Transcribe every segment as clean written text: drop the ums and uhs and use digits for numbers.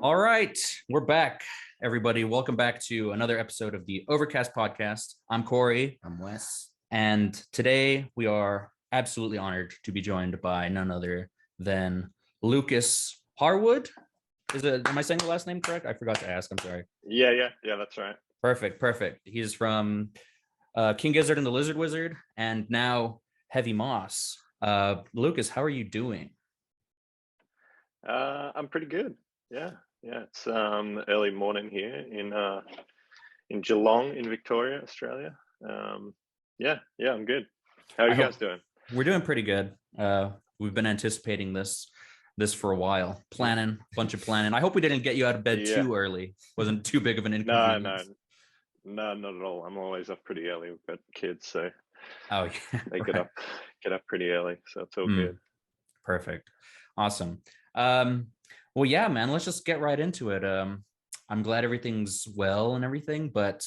All right, we're back, everybody. Welcome back to another episode of the Overcast podcast. I'm Corey. I'm Wes. And today we are absolutely honored to be joined by none other than Lucas Harwood. Am I saying the last name correct? I forgot to ask. I'm sorry. Yeah, that's right. Perfect. He's from King Gizzard and the Lizard Wizard, and now Heavy Moss. Lucas, how are you doing? I'm pretty good. Yeah. It's early morning here in Geelong in Victoria, Australia. Yeah, I'm good. How are you guys doing? We're doing pretty good. We've been anticipating this for a while, bunch of planning. I hope we didn't get you out of bed too early. Wasn't too big of an inconvenience. No, not at all. I'm always up pretty early. We've got kids, so they right. get up pretty early, so it's all good. Perfect. Awesome. Well, yeah, man, let's just get right into it. I'm glad everything's well and everything, but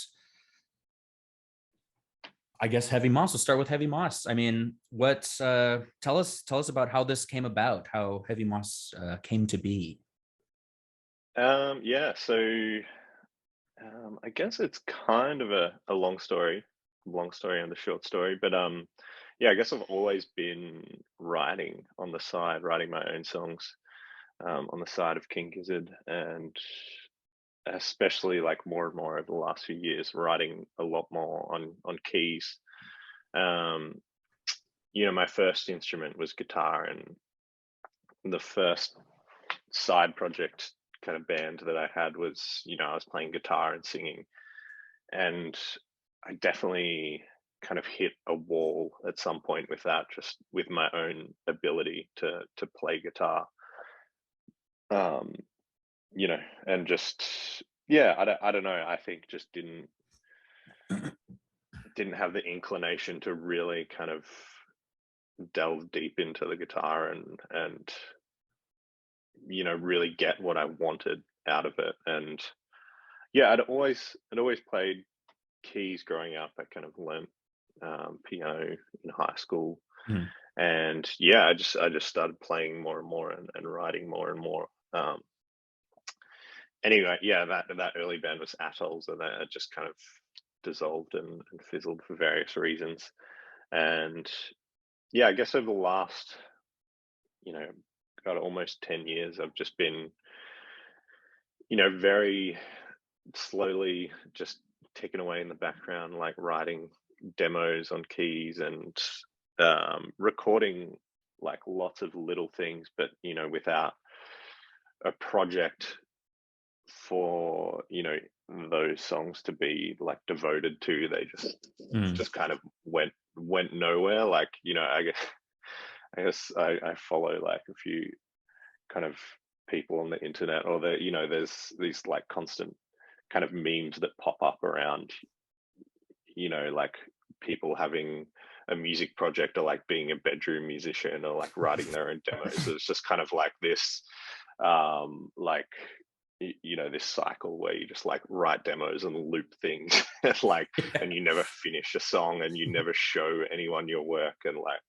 I guess Heavy Moss. We'll start with Heavy Moss. I mean, tell us about how this came about, how Heavy Moss came to be. So I guess it's kind of a long story and a short story, but I guess I've always been writing on the side, writing my own songs on the side of King Gizzard, and especially like more and more over the last few years, writing a lot more on keys. My first instrument was guitar, and the first side project kind of band that I had was, I was playing guitar and singing, and I definitely kind of hit a wall at some point with that, just with my own ability to play guitar. And just I don't know. I think just didn't have the inclination to really kind of delve deep into the guitar and really get what I wanted out of it. And I'd always played keys growing up. I kind of learned piano in high school, and I just started playing more and more and writing more and more. That early band was Atolls, and that just kind of dissolved and fizzled for various reasons. And I guess over the last almost 10 years, I've just been very slowly just ticking away in the background, like writing demos on keys and recording like lots of little things, but without a project for those songs to be like devoted to. They just kind of went nowhere. Like I guess I follow like a few kind of people on the internet, or there's these like constant kind of memes that pop up around like people having a music project, or like being a bedroom musician, or like writing their own demos. So it's just kind of like this this cycle where you just like write demos and loop things and you never finish a song, and you never show anyone your work, and like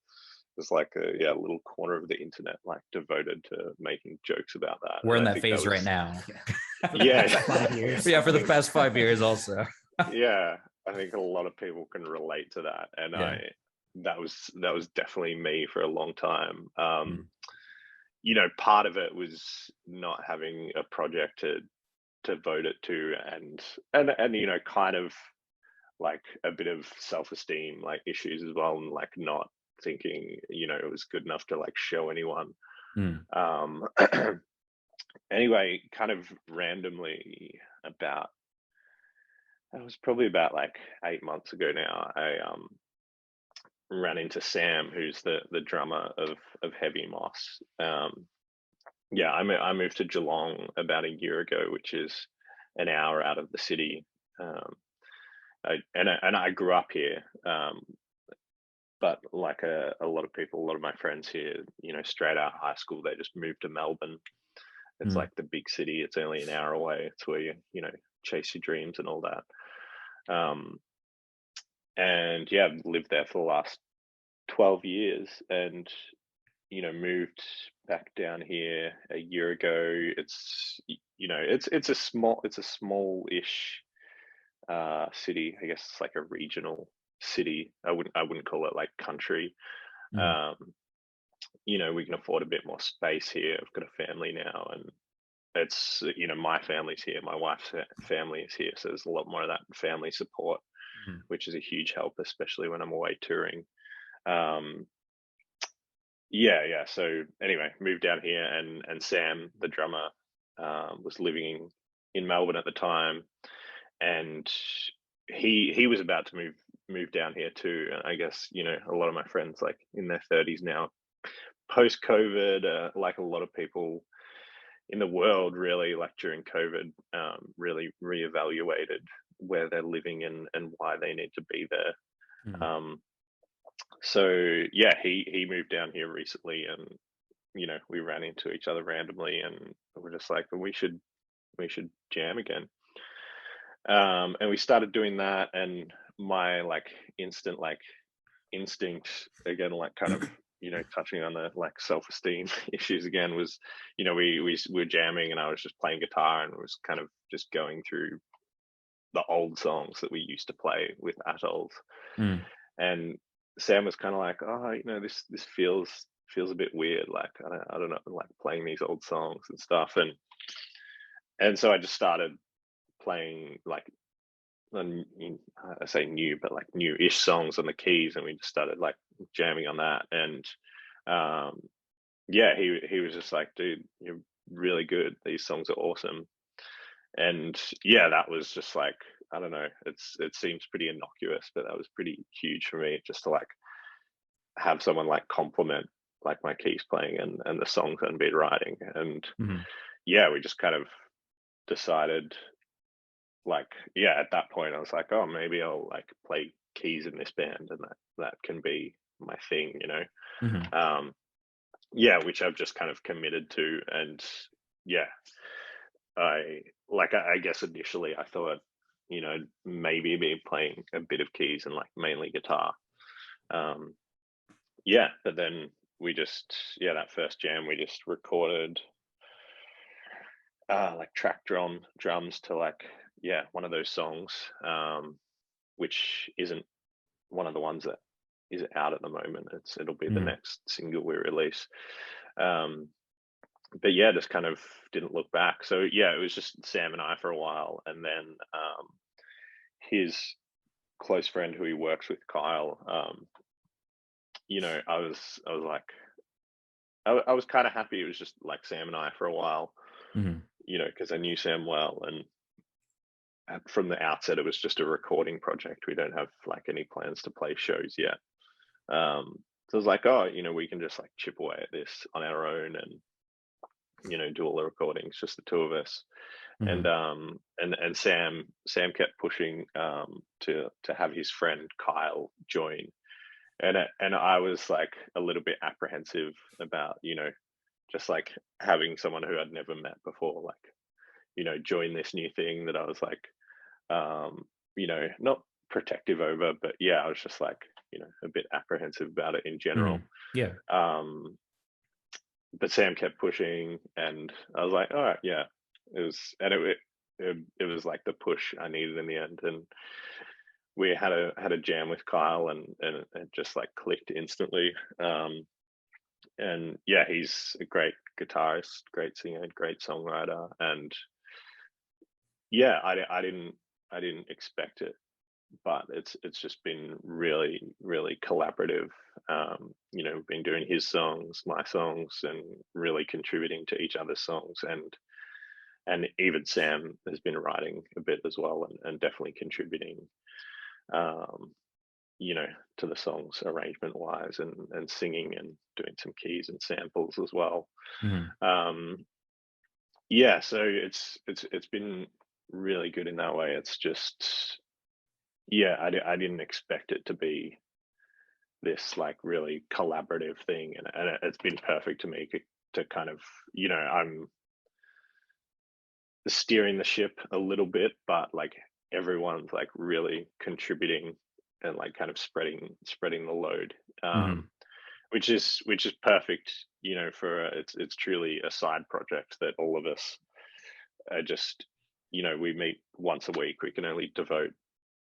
there's like a little corner of the internet like devoted to making jokes about that. We're in that phase right now. For the 5 years. For the past 5 years also. I think a lot of people can relate to that, and that was definitely me for a long time. Part of it was not having a project to devote it to, and kind of like a bit of self-esteem like issues as well, and like not thinking it was good enough to like show anyone. Anyway, kind of randomly, it was probably about like 8 months ago now, I ran into Sam, who's the drummer of Heavy Moss. I moved to Geelong about a year ago, which is an hour out of the city. I grew up here, but like a lot of people, a lot of my friends here, straight out of high school, they just moved to Melbourne. It's like the big city. It's only an hour away. It's where you chase your dreams and all that. I've lived there for the last 12 years, and moved back down here a year ago. It's a small-ish city. I guess it's like a regional city. I wouldn't call it like country. Mhm. Um, we can afford a bit more space here. I've got a family now, and it's my family's here, my wife's family is here, so there's a lot more of that family support, Mhm. which is a huge help, especially when I'm away touring. Um, yeah. So anyway, moved down here, and Sam, the drummer, was living in Melbourne at the time, and he was about to move down here too. And I guess a lot of my friends like in their 30s now, post COVID, like a lot of people in the world, really, like during COVID, really reevaluated where they're living and why they need to be there. Mhm. Um, so yeah, he moved down here recently, and we ran into each other randomly, and we're just like, we should jam again. And we started doing that, and my like instant like instinct again, like kind of touching on the like self-esteem issues again, was we were jamming, and I was just playing guitar and was kind of just going through the old songs that we used to play with atolls. Mhm. And Sam was kind of like, oh, this feels a bit weird, like I don't know, like playing these old songs and stuff. And so I just started playing like I say new, but like new-ish songs on the keys, and we just started like jamming on that. And um, yeah, he was just like, dude, you're really good. These songs are awesome. And yeah, that was just like, I don't know. It seems pretty innocuous, but that was pretty huge for me, just to like have someone like compliment like my keys playing and the songs I'd been writing. And Mhm. yeah, we just kind of decided, like, yeah, at that point I was like, oh, maybe I'll like play keys in this band, and that can be my thing. Mhm. um yeah, which I've just kind of committed to. And yeah, I guess initially I thought maybe be playing a bit of keys and like mainly guitar. um yeah, but then we just, yeah, that first jam we just recorded like track drums to like, yeah, one of those songs, which isn't one of the ones that is out at the moment. It'll be the Mhm. next single we release. Um, but yeah, just kind of didn't look back. So yeah, it was just Sam and I for a while, and then his close friend who he works with, Kyle. I was like, I was kind of happy it was just like Sam and I for a while, Mhm. because I knew Sam well, and from the outset it was just a recording project. We don't have like any plans to play shows yet. So I was like, oh, we can just like chip away at this on our own, and do all the recordings, just the two of us. And Mhm. Sam kept pushing to have his friend Kyle join. And I was like a little bit apprehensive about just like having someone who I'd never met before, like join this new thing that I was like, not protective over, but yeah, I was just like a bit apprehensive about it in general. Mhm. Yeah. um but Sam kept pushing, and I was like, all right, yeah. It was like the push I needed in the end. And we had a jam with Kyle, and it just like clicked instantly. And yeah, he's a great guitarist, great singer, great songwriter. And yeah, I didn't expect it, but it's just been really, really collaborative. We've been doing his songs, my songs, and really contributing to each other's songs. And even Sam has been writing a bit as well, and definitely contributing, um, to the songs arrangement wise, and singing, and doing some keys and samples as well. Mhm. Um, yeah, so it's been really good in that way. It's just, yeah, I didn't expect it to be this like really collaborative thing, and it's been perfect to me to kind of, I'm steering the ship a little bit, but like everyone's like really contributing and like kind of spreading the load, um, Mhm. which is perfect, you know, for it's truly a side project that all of us are just, you know, we meet once a week. We can only devote,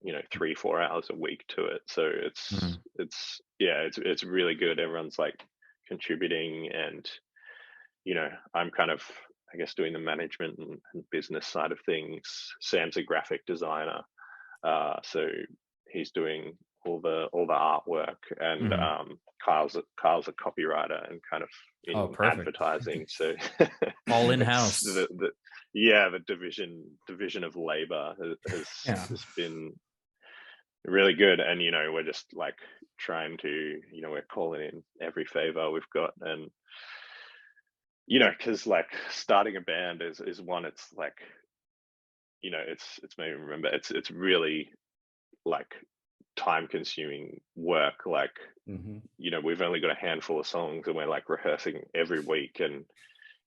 you know, 3-4 hours a week to it. So Mhm. it's yeah, it's really good. Everyone's like contributing, and you know, I'm kind of, I guess, doing the management and business side of things. Sam's a graphic designer, so he's doing all the artwork, and Mhm. Kyle's a copywriter and kind of Oh, in perfect. advertising. So All in it's house. the yeah, the division of labor Yeah. has been really good, and you know, we're just like trying to, you know, we're calling in every favor we've got, and you know, because like starting a band is one, it's like, you know, it's made me remember, it's really like time consuming work. Like, Hmm. you know, we've only got a handful of songs and we're like rehearsing every week, and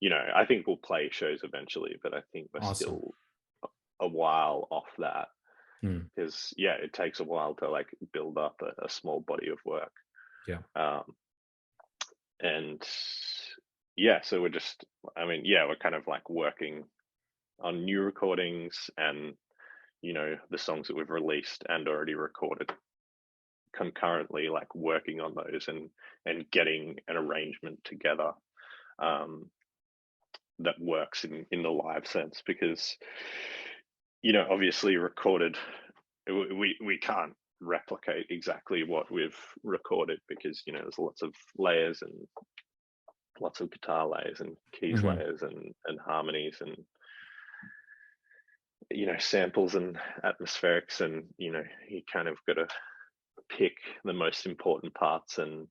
you know, I think we'll play shows eventually, but I think we're Awesome. still a while off that, Mm. because yeah, it takes a while to like build up a small body of work. Yeah. um and yeah, so we're just, I mean, yeah, we're kind of like working on new recordings, and you know, the songs that we've released and already recorded concurrently, like working on those, and getting an arrangement together, um that works in the live sense, because you know, obviously recorded, we can't replicate exactly what we've recorded, because you know, there's lots of layers and lots of guitar layers and keys Mhm. layers and harmonies, and you know, samples and atmospherics, and you know, you kind of got to pick the most important parts, and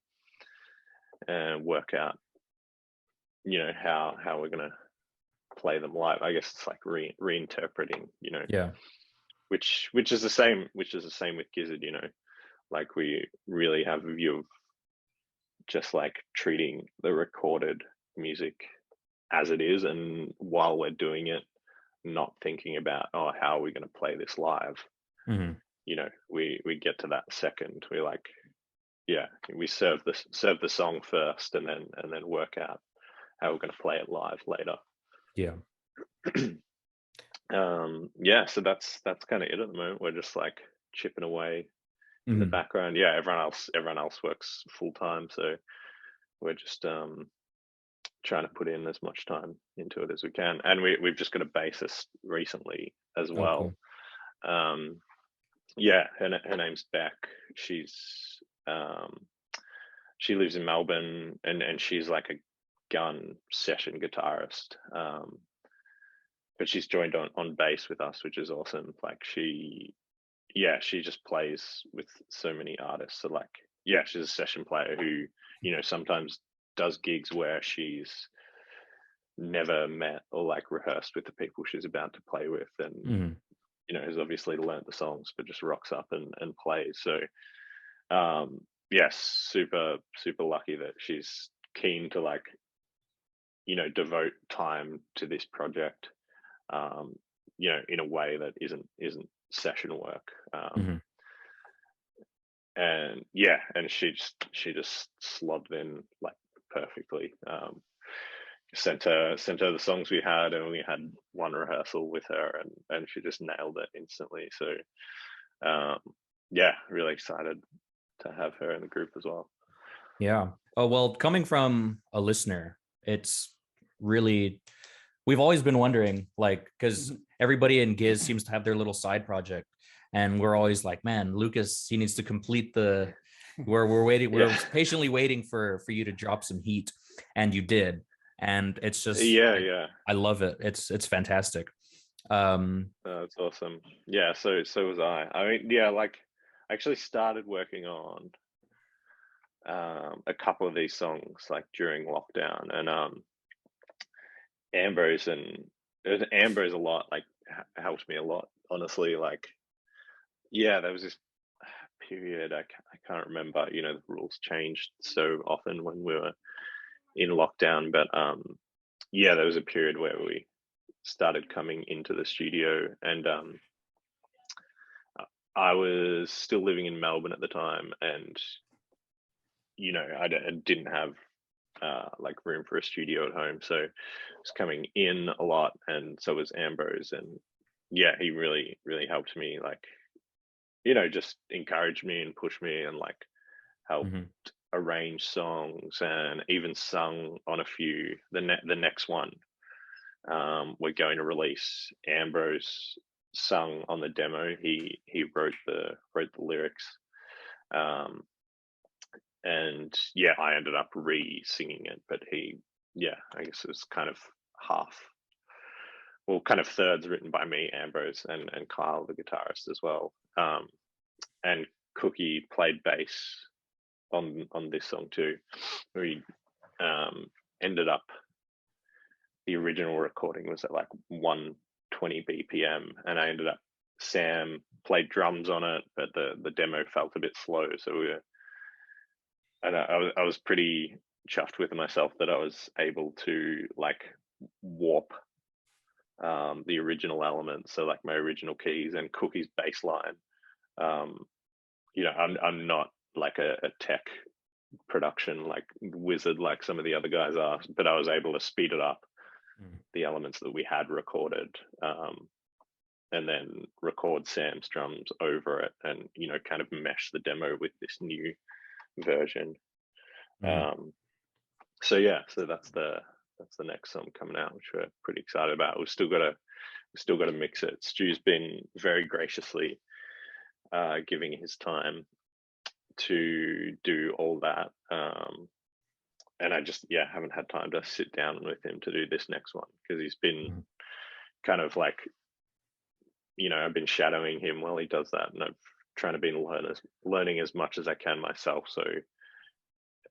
work out, you know, how we're gonna play them live. I guess it's like reinterpreting, you know, Yeah. which is the same, with Gizzard, you know, like we really have a view of just like treating the recorded music as it is, and while we're doing it, not thinking about, oh, how are we going to play this live. Mhm. You know, we get to that second, we like, yeah, we serve the song first, and then work out how we're going to play it live later. Yeah. Yeah, so that's kind of it at the moment. We're just like chipping away in the Mhm. background. Yeah, everyone else works full time, so we're just trying to put in as much time into it as we can. And we've just got a bassist recently as Oh, well. cool. um yeah, her name's Beck. She's um she lives in Melbourne, and she's like a gun session guitarist. But she's joined on bass with us, which is awesome. Like she just plays with so many artists. So like, yeah, she's a session player who, you know, sometimes does gigs where she's never met or like rehearsed with the people she's about to play with, and Mhm. you know, has obviously learnt the songs, but just rocks up and plays. So um yes, super lucky that she's keen to like, you know, devote time to this project, um you know, in a way that isn't session work. Mhm. And yeah, and she just slobbed in like perfectly. Sent her the songs we had, and we had one rehearsal with her, and she just nailed it instantly. So um yeah, really excited to have her in the group as well. Yeah. Oh, well, coming from a listener, it's really, we've always been wondering, like, because Mhm. everybody in Giz seems to have their little side project, and we're always like, man, Lucas, he needs to complete the. We're waiting. Yeah. We're patiently waiting for you to drop some heat, and you did, and it's just, Yeah. I love it. It's fantastic. Um. That's awesome. Yeah, so was I mean, yeah, like I actually started working on a couple of these songs like during lockdown, and Ambrose and Ambrose a lot, like helped me a lot, honestly. Like, yeah, there was this period, I can't remember. You know, the rules changed so often when we were in lockdown, but yeah, there was a period where we started coming into the studio, and I was still living in Melbourne at the time, and I didn't have like room for a studio at home, so I was coming in a lot, and so was Ambrose, and yeah, he really helped me, like, just encouraged me and pushed me, and like helped Mhm. arrange songs, and even sung on a few. The next one we're going to release, Ambrose sung on the demo. He wrote the lyrics, um, and yeah, I ended up re-singing it. But yeah, I guess it was kind of half, well, kind of thirds written by me, Ambrose, and Kyle, the guitarist, as well. And Cookie played bass on this song too. We um, ended up, the original recording was at like 120 BPM, and I ended up, Sam played drums on it, but the demo felt a bit slow, so I was pretty chuffed with myself that I was able to like warp the original elements, so like my original keys and Cookie's bass line. Um, I'm not like a tech production like wizard like some of the other guys are, but I was able to speed it up, Mm. the elements that we had recorded, and then record Sam's drums over it, and kind of mesh the demo with this new version. Mm. So yeah, so that's the next song coming out, which we're pretty excited about. We've still got to mix it. Stu's been very graciously giving his time to do all that, and I just, yeah, haven't had time to sit down with him to do this next one, because he's been Mm. kind of like, I've been shadowing him while he does that, and I've trying to be learning as much as I can myself. So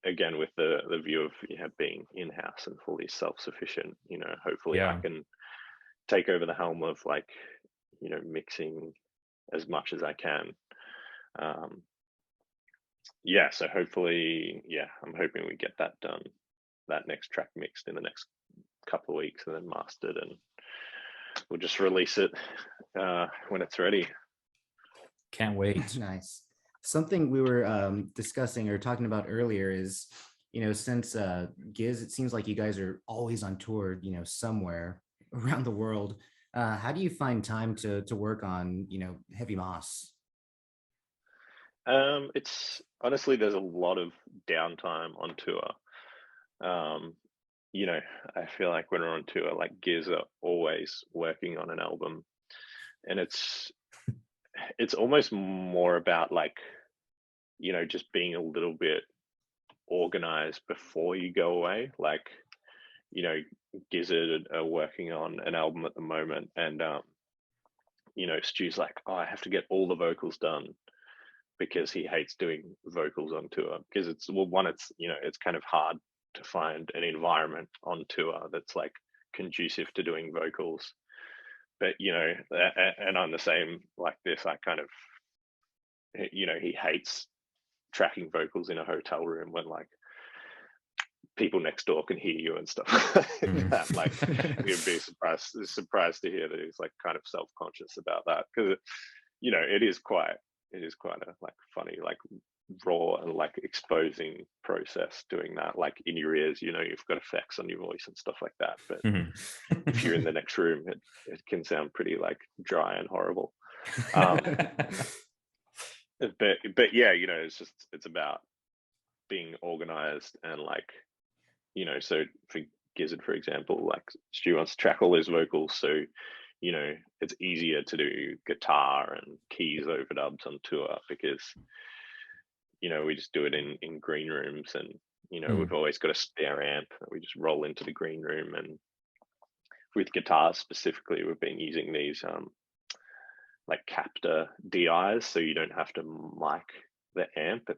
again, with the view of being in house and fully self sufficient, hopefully I Yeah. can take over the helm of like, mixing as much as I can. Um, yeah, so hopefully, yeah, I'm hoping we get that done, that next track mixed in the next couple of weeks, and then mastered, and we'll just release it when it's ready. Can't wait. Nice. Something we were discussing or talking about earlier is, since Giz, it seems like you guys are always on tour, somewhere around the world. How do you find time to work on, heavy moss? It's honestly, there's a lot of downtime on tour. Um, I feel like when we're on tour, like Giz are always working on an album, and it's almost more about like, just being a little bit organized before you go away. Like, you know, Gizzard are working on an album at the moment, and Stu's like, oh, I have to get all the vocals done, because he hates doing vocals on tour, because it's, well, one, it's it's kind of hard to find an environment on tour that's like conducive to doing vocals. But and I'm the same like this. I kind of, he hates tracking vocals in a hotel room when like people next door can hear you and stuff like that. Like, you'd be surprised to hear that he's like kind of self-conscious about that, because it is quite a like funny, like raw and like exposing process doing that, like in your ears, you've got effects on your voice and stuff like that, but Mhm. if you're in the next room, it can sound pretty like dry and horrible. um but yeah, it's about being organized, and like, so for Gizzard, for example, like Stu wants to track all his vocals, so it's easier to do guitar and keys overdubs on tour, because we just do it in green rooms, and we've always got a spare amp that we just roll into the green room. And with guitars specifically, we've been using these like captor DIs, so you don't have to mic the amp.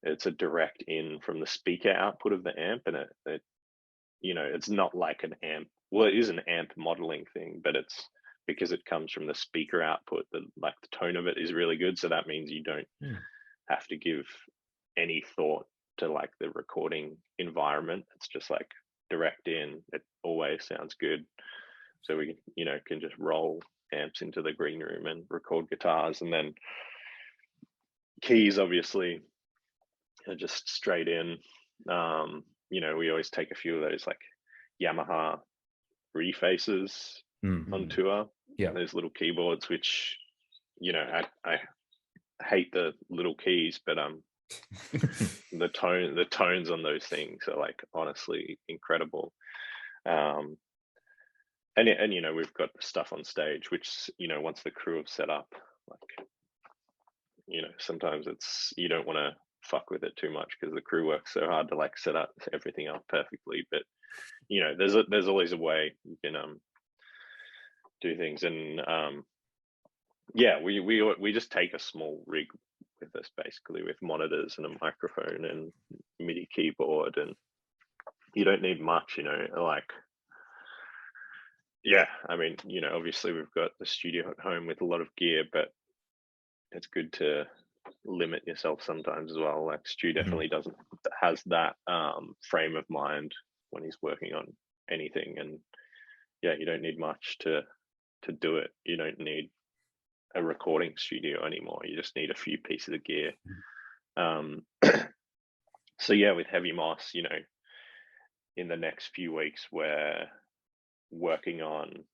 It's a direct in from the speaker output of the amp, and it's not like an amp. Well, it is an amp modeling thing, but it's because it comes from the speaker output, that like the tone of it is really good. So that means you don't have to give any thought to like the recording environment. It's just like direct in. It always sounds good. So we can just roll amps into the green room and record guitars, and then keys, obviously. just straight in. We always take a few of those like Yamaha refaces on Mhm. tour. Yeah. Those little keyboards, which I hate the little keys, but the tones on those things are like honestly incredible. Um, and we've got stuff on stage, which once the crew have set up, like sometimes it's you don't want to fuck with it too much because the crew works so hard to like set up everything up perfectly. But there's always a way you can do things, and yeah, we just take a small rig with us, basically, with monitors and a microphone and MIDI keyboard, and you don't need much, like, yeah, I mean, obviously we've got the studio at home with a lot of gear, but it's good to limit yourself sometimes as well. Like Stu definitely has that frame of mind when he's working on anything, and yeah, you don't need much to do it. You don't need a recording studio anymore. You just need a few pieces of gear. So yeah, with Heavy Moss, in the next few weeks we're working on,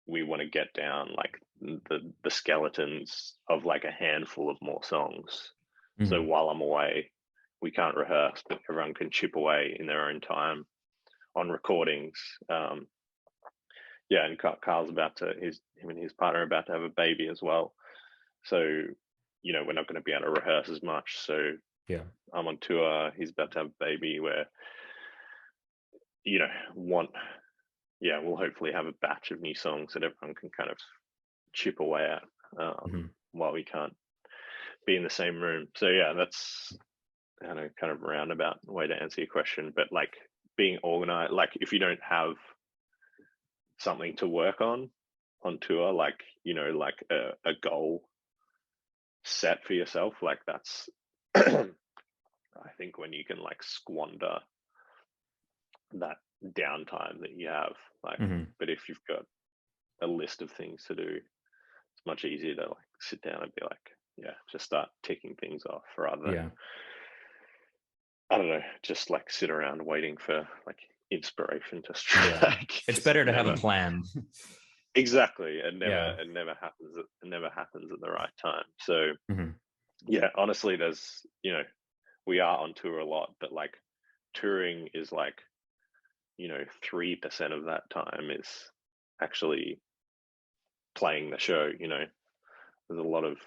we want to get down like the skeletons of like a handful of more songs. So while I'm away, we can't rehearse, but everyone can chip away in their own time on recordings. Yeah, and Carl's him and his partner are about to have a baby as well. So, we're not going to be able to rehearse as much. So Yeah. I'm on tour. He's about to have a baby where, we'll hopefully have a batch of new songs that everyone can kind of chip away at while we can't be in the same room. So yeah, that's kind of a roundabout way to answer your question. But like being organized, like if you don't have something to work on tour, like like a goal set for yourself, like that's I think when you can like squander that downtime that you have, like but if you've got a list of things to do, it's much easier to like sit down and be like, just start ticking things off rather than I don't know, just like sit around waiting for like inspiration to strike. It's better to have a plan. Exactly. It never happens at the right time. So yeah, honestly, there's we are on tour a lot, but like touring is like 3% of that time is actually playing the show. There's a lot of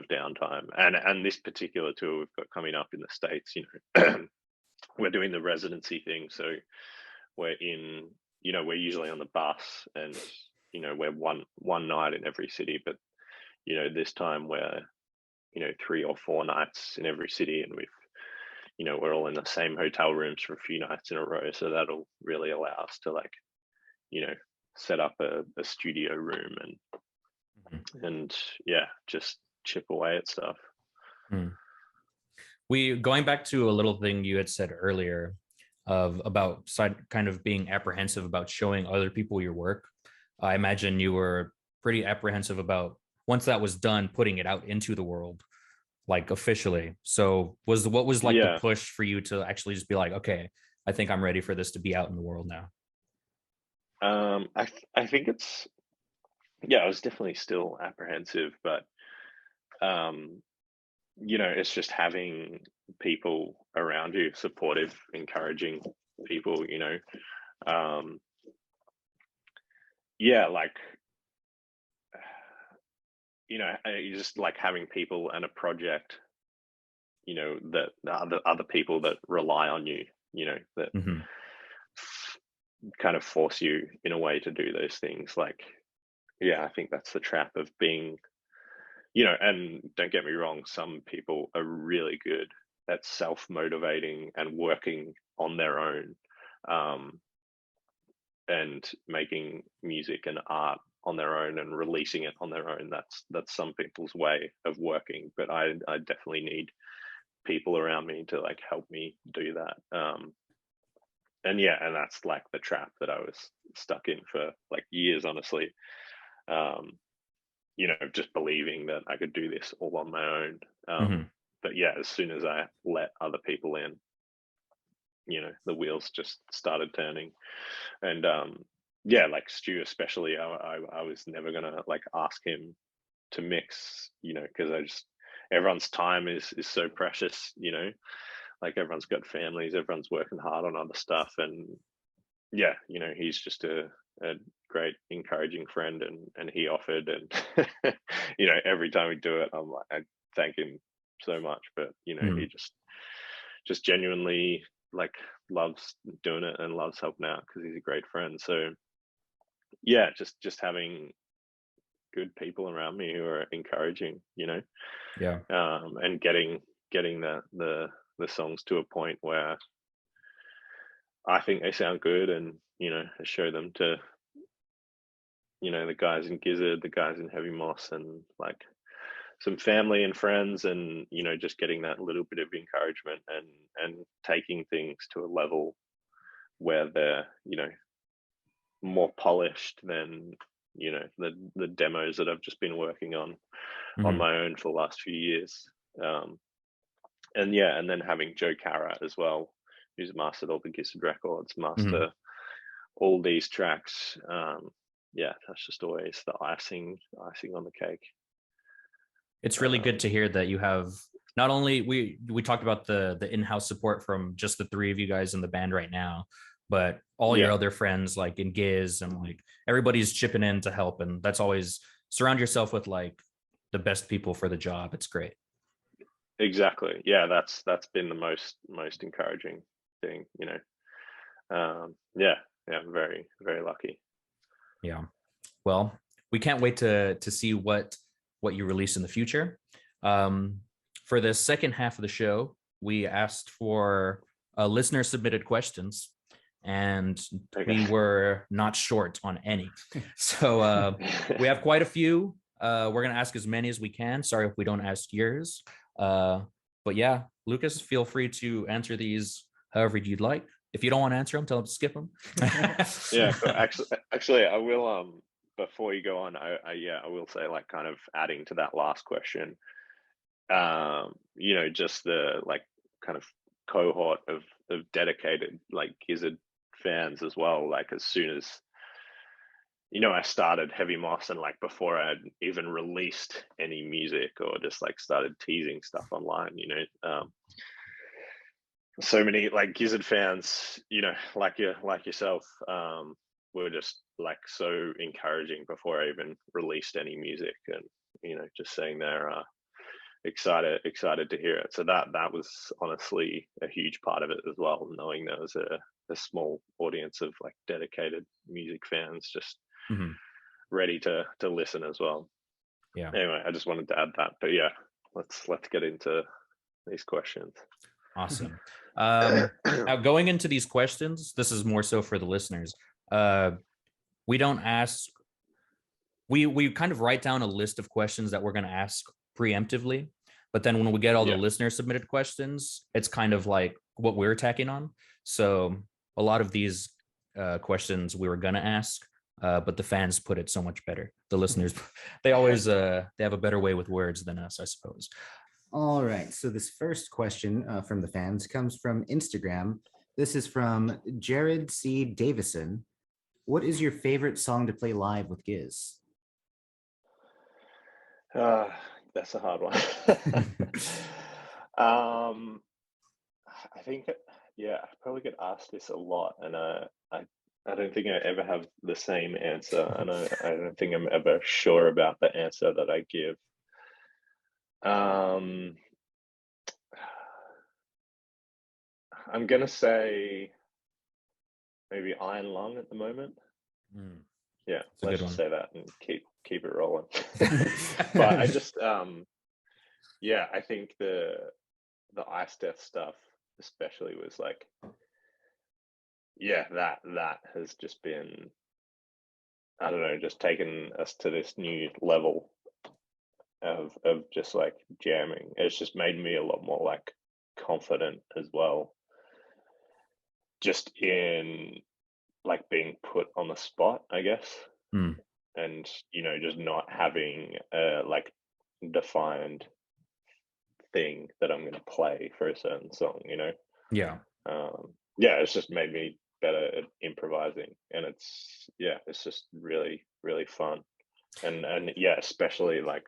downtime, and this particular tour we've got coming up in the States, we're doing the residency thing, so we're usually on the bus, and we're one night in every city, but this time we're 3 or 4 nights in every city, and we're all in the same hotel rooms for a few nights in a row, so that'll really allow us to like set up a studio room and yeah, just chip away at stuff. We going back to a little thing you had said earlier about kind of being apprehensive about showing other people your work. I imagine you were pretty apprehensive about, once that was done, putting it out into the world, like officially. So what was like the push for you to actually just be like, okay, I think I'm ready for this to be out in the world now? I think I was definitely still apprehensive, but it's just having people around you, supportive, encouraging people, like you just like having people and a project, that the other people that rely on you, that kind of force you in a way to do those things. Like, yeah, I think that's the trap of being, and don't get me wrong, some people are really good at self-motivating and working on their own, and making music and art on their own and releasing it on their own. That's some people's way of working, but I definitely need people around me to like help me do that. And that's like the trap that I was stuck in for like years, honestly. Just believing that I could do this all on my own. but yeah, as soon as I let other people in, the wheels just started turning. And yeah, like Stu especially, I was never gonna like ask him to mix, because everyone's time is so precious, like everyone's got families, everyone's working hard on other stuff. And yeah, he's just a great encouraging friend, and he offered, and every time we do it, I'm like, I thank him so much. But he just genuinely like loves doing it and loves helping out because he's a great friend. So yeah, just having good people around me who are encouraging, Yeah. and getting the songs to a point where I think they sound good, and I show them to the guys in Gizzard, the guys in Heavy Moss, and like some family and friends, and just getting that little bit of encouragement, and taking things to a level where they're more polished than the demos that I've just been working on my own for the last few years. And yeah, and then having Joe Carra as well, who's mastered all the Gizzard records, master all these tracks. Yeah, that's just always the icing on the cake. It's really good to hear that you have not only we talked about the in-house support from just the three of you guys in the band right now, but all your other friends like in Giz, and like everybody's chipping in to help. And that's always, surround yourself with like the best people for the job. It's great. Exactly. Yeah, that's been the most encouraging thing, yeah, very, very lucky. Yeah. Well, we can't wait to see what you release in the future. For the second half of the show, we asked for listener submitted questions, and we were not short on any. So we have quite a few. We're going to ask as many as we can. Sorry if we don't ask yours. But yeah, Lucas, feel free to answer these however you'd like. If you don't want to answer them, tell them to skip them. Yeah, actually, I will. Before you go on, I will say, like, kind of adding to that last question. Just the like kind of cohort of dedicated like Gizzard fans as well. Like as soon as I started Heavy Moss, and like before I'd even released any music or just like started teasing stuff online, so many like Gizzard fans, like yourself, were just like so encouraging before I even released any music, and just saying they're excited to hear it. So that was honestly a huge part of it as well, knowing there was a small audience of like dedicated music fans just ready to listen as well. Yeah. Anyway, I just wanted to add that. But yeah, let's get into these questions. Awesome. Now going into these questions, this is more so for the listeners. We don't ask, we kind of write down a list of questions that we're going to ask preemptively, but then when we get all the listener submitted questions, it's kind of like what we're tacking on. So a lot of these questions we were going to ask, but the fans put it so much better. The listeners, they always they have a better way with words than us, I suppose. All right. So this first question from the fans comes from Instagram. This is from Jared C. Davison. What is your favorite song to play live with Giz? That's a hard one. I think, I probably get asked this a lot, and I don't think I ever have the same answer, and I don't think I'm ever sure about the answer that I give. I'm gonna say maybe Iron Lung at the moment. Yeah, let's just say that and keep it rolling. But I just I think the Ice Death stuff especially was like, that has just been, I don't know, just taken us to this new level of just like jamming. It's just made me a lot more like confident as well, just in like being put on the spot, I guess. And just not having a like defined thing that I'm going to play for a certain song, you know. Yeah. Yeah, it's just made me better at improvising, and it's just really really fun, and yeah, especially like,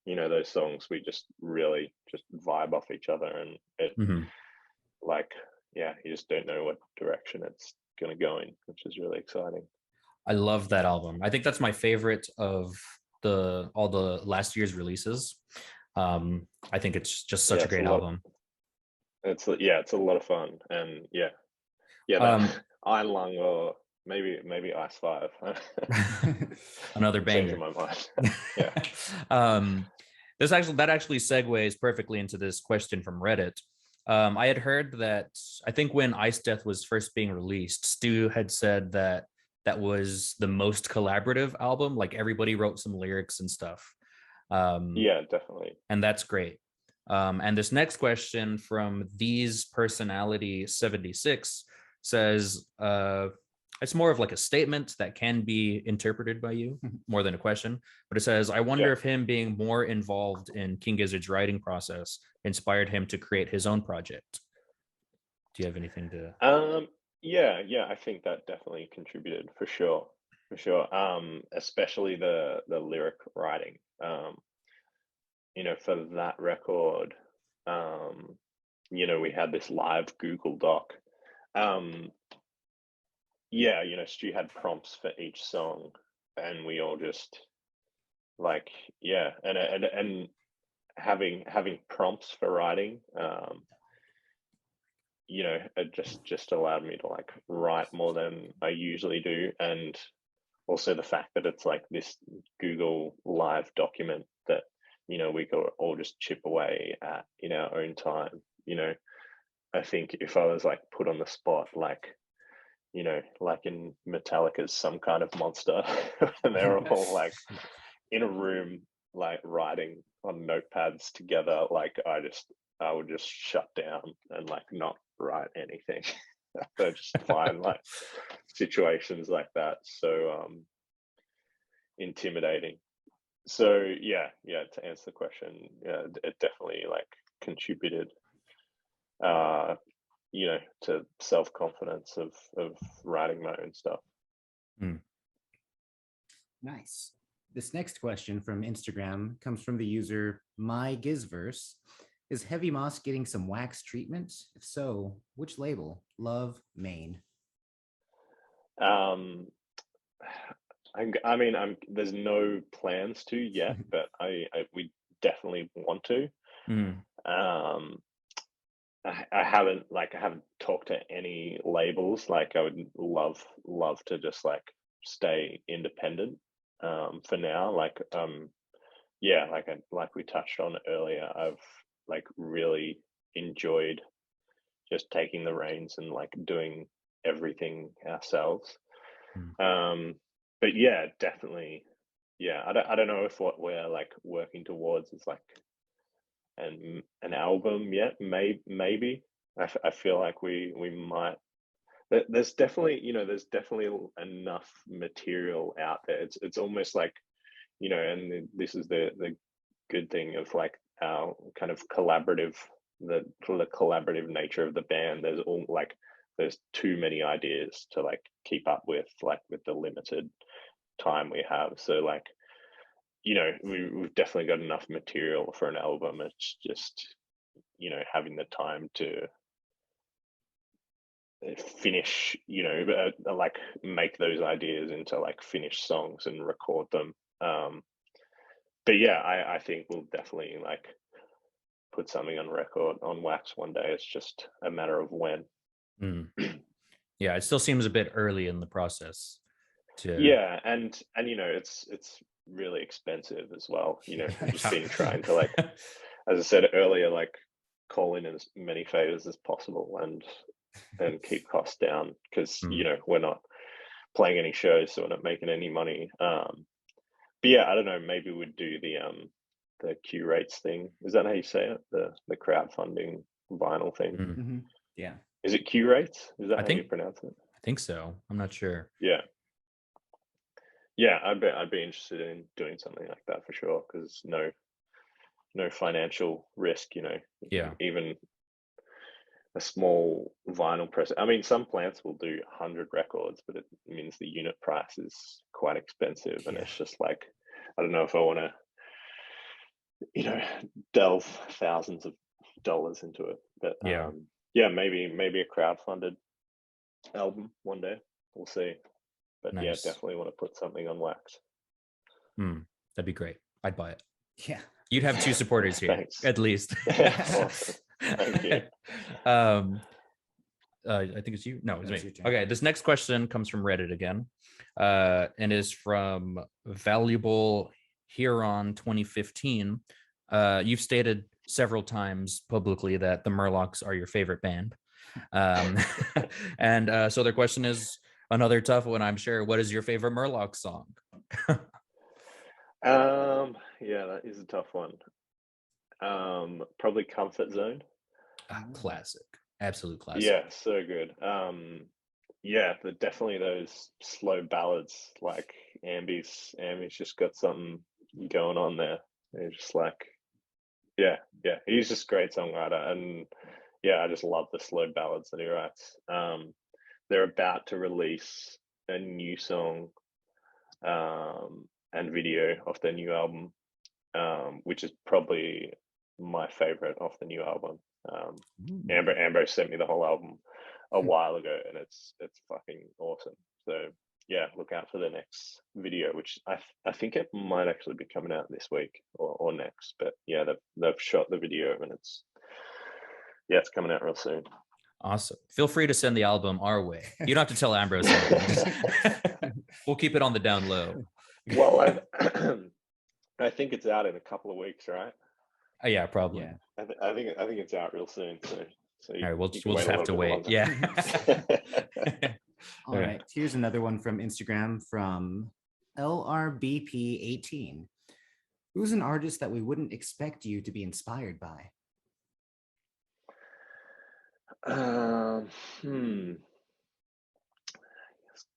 you know, those songs we just really just vibe off each other, and it Mhm. like, yeah, you just don't know what direction it's going to go in, which is really exciting. I love that album. I think that's my favorite of all the last year's releases. I think it's just such Yeah, a it's a great lot. album. It's a lot of fun, and yeah, Um, that Iron Lung, or maybe Ice Five. Another I'm changing banger. my mind. Yeah, um, that actually segues perfectly into this question from Reddit. I had heard that I think when Ice Death was first being released, Stu had said that that was the most collaborative album. Like everybody wrote some lyrics and stuff. Um, yeah, definitely. and that's great. And this next question from These Personality 76 says, it's more of like a statement that can be interpreted by you more than a question, but it says, I wonder Yeah. if him being more involved in King Gizzard's writing process inspired him to create his own project. Do you have anything to? Yeah, I think that definitely contributed for sure, for sure. Especially the lyric writing. You know, for that record, you know, we had this live Google Doc. Um, yeah, you know, Stu had prompts for each song, and we all just like, yeah, and having prompts for writing, you know, it just allowed me to like write more than I usually do, and also the fact that it's like this Google Live document that, you know, we could all just chip away at in our own time. You know, I think if I was like put on the spot, like, you know, like in Metallica's Some Kind of Monster, and they're all like in a room, like writing on notepads together, like I would just shut down and like not write anything. I just find like situations like that so intimidating. So yeah, to answer the question, yeah, it definitely like contributed, uh, you know, to self-confidence of writing my own stuff. Hmm. Nice. This next question from Instagram comes from the user MyGizverse. Is Heavy Moss getting some wax treatment? If so, which label? Love, Maine. Um, I mean, there's no plans to yet, but we definitely want to. Mm. Um, I haven't talked to any labels. Like I would love to just like stay independent for now. Yeah, like we touched on earlier, I've like really enjoyed just taking the reins and like doing everything ourselves. Mm. But yeah, definitely. Yeah, I don't know if what we're like working towards is like an album yet. Maybe I feel like we might. There's definitely, you know, there's definitely enough material out there. It's almost like, you know, and this is the good thing of like our kind of collaborative, the collaborative nature of the band. There's too many ideas to like keep up with, like with the limited time we have. So like, you know, we've definitely got enough material for an album. It's just, you know, having the time to finish, you know, like make those ideas into like finished songs and record them. But yeah, I think we'll definitely like put something on record on wax one day. It's just a matter of when. Mm. Yeah, it still seems a bit early in the process to. Yeah, and you know, it's really expensive as well. You know, we've just been trying to like, as I said earlier, like call in as many favors as possible and keep costs down, because you Mm. know, we're not playing any shows, so we're not making any money. But yeah, I don't know, maybe we'd do the Q rates thing. Is that how you say it? The crowdfunding vinyl thing. Mm. Mm-hmm. Yeah. Is it Q rates? Is that I how you think pronounce it? I think so. I'm not sure. Yeah. Yeah, I'd be interested in doing something like that for sure, because no financial risk, Yeah. even a small vinyl press. I mean, some plants will do 100 records, but it means the unit price is quite expensive. And Yeah. it's just like, I don't know if I want to, delve thousands of dollars into it. But Yeah. yeah, maybe a crowdfunded album one day. We'll see. But yeah, Nice. definitely want to put something on wax. That'd be great. I'd buy it. Yeah. You'd have 2 supporters here, Thanks. at least. Awesome. Thank you. I think it's you. No, it's No, it's me. your turn. Okay, this next question comes from Reddit again, and is from Valuable Huron 2015. You've stated several times publicly that the Murlocs are your favorite band, and so their question is another tough one, I'm sure. What is your favorite Murloc song? Yeah, that is a tough one. Probably Comfort Zone. Classic, absolute classic. Yeah, so good. Yeah, definitely those slow ballads, like Ambi's just got something going on there. It's just like, yeah, he's just a great songwriter, and yeah, I just love the slow ballads that he writes. They're about to release a new song and video of their new album, which is probably my favorite of the new album. Ambrose sent me the whole album a while ago, and it's fucking awesome. So yeah, look out for the next video, which I think it might actually be coming out this week or next. But yeah, they've shot the video, and it's coming out real soon. Awesome. Feel free to send the album our way. You don't have to tell Ambrose anything. We'll keep it on the down low. Well, I think it's out in a couple of weeks, right? Yeah, probably. Yeah. I think it's out real soon. So all right, we'll just have to wait. Longer. Yeah. All right. Here's another one from Instagram from LRBP18. Who's an artist that we wouldn't expect you to be inspired by? It's